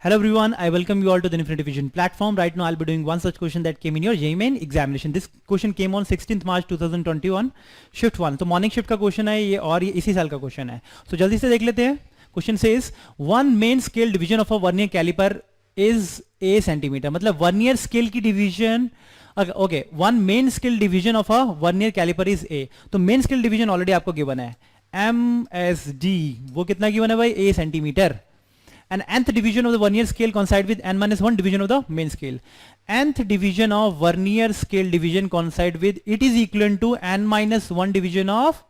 Hello everyone, I welcome you all to the Infinity Vision platform. Right now I'll be doing one such question that came in your JEE Main examination. This question came on 16th March 2021, shift 1. तो morning shift का question है ये और ये इसी साल का question है. So जल्दी से देख लेते हैं. Question says one main scale division of a vernier caliper is a centimetre. मतलब वर्नियर स्केल की division okay one main scale division of a vernier caliper is a. तो मेन स्केल डिवीजन ऑलरेडी आपको given है MSD. वो कितना given है भाई? a centimetre. And nth division of the vernier scale coincide with n-1 division of the main scale. Nth division of vernier scale division coincide with it is equivalent to n-1 division of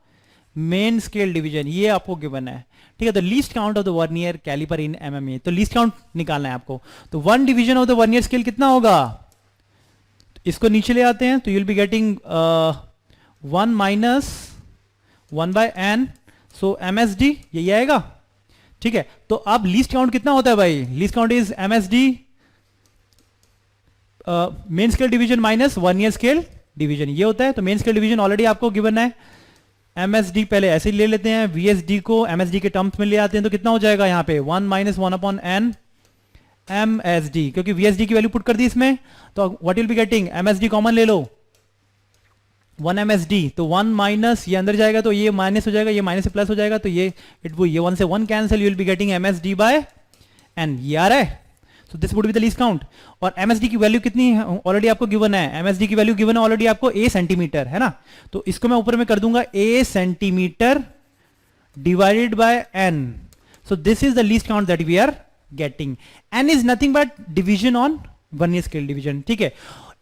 main scale division. ये आपको given है. ठीक है, तो least count of the vernier caliper in MMA. तो least count निकालना है आपको. तो 1 division of the vernier scale कितना होगा? इसको नीचे ले आते हैं तो you will be getting 1 minus 1 by n. So MSD यही आएगा. ठीक है, तो अब लीस्ट काउंट कितना होता है भाई? Least count is MSD main scale division minus vernier scale division, ये होता है. तो मेन स्केल डिवीजन ऑलरेडी आपको गिवन है. MSD पहले ऐसे ही ले लेते हैं, VSD को MSD के टर्म्स में ले आते हैं तो कितना हो जाएगा यहाँ पे 1 माइनस 1 अपॉन n MSD, क्योंकि VSD की वैल्यू पुट कर दी इसमें. तो what will be getting? MSD common ले लो 1 MSD. तो 1 माइनस ये अंदर जाएगा तो ये माइनस हो जाएगा, ये माइनस से प्लस हो जाएगा तो ये 1 से 1 cancel. You will be getting MSD by n. ये आ रहा है. So this would be the least count. और MSD की वैल्यू कितनी ऑलरेडी आपको गिवन है? MSD की वैल्यू गिवन है ऑलरेडी आपको a सेंटीमीटर, है ना. तो इसको मैं ऊपर में कर दूंगा a centimetre divided by n. So this is the least count that we are getting. n is nothing but division on vernier scale division. ठीक है,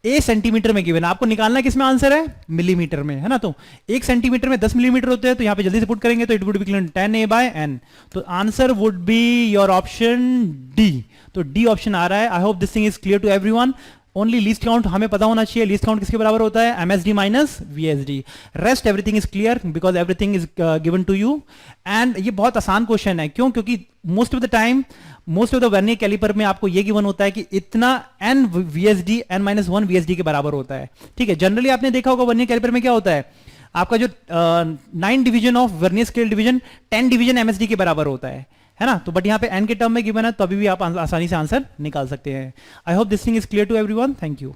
a सेंटीमीटर में गिवन. आपको निकालना किसमें आंसर है? मिलीमीटर में, है ना. तो 1 सेंटीमीटर में 10 मिलीमीटर होते हैं. तो यहां पे जल्दी से पुट करेंगे तो it would be 10a by n. तो answer would be your option D. तो डी ऑप्शन आ रहा है. I hope this thing is clear to everyone. Only least count हमें पता होना चाहिए. लीस्ट काउंट किसके बराबर होता है? MSD minus VSD. Rest everything is clear because everything is given to you. And ये बहुत आसान क्वेश्चन है. क्यों? क्योंकि most of the time most of the vernier calliper में आपको ये गिवन होता है कि इतना n VSD n-1 VSD के बराबर होता है. ठीक है, जनरली आपने देखा होगा वर्नियर कैलिपर में क्या होता है, आपका जो 9 division of vernier scale division 10 division MSD के बराबर होता है ना. तो बट यहाँ पे n के टर्म में गिवन है तो अभी भी आप आसानी से आंसर निकाल सकते हैं. I hope this thing is clear to everyone. Thank you.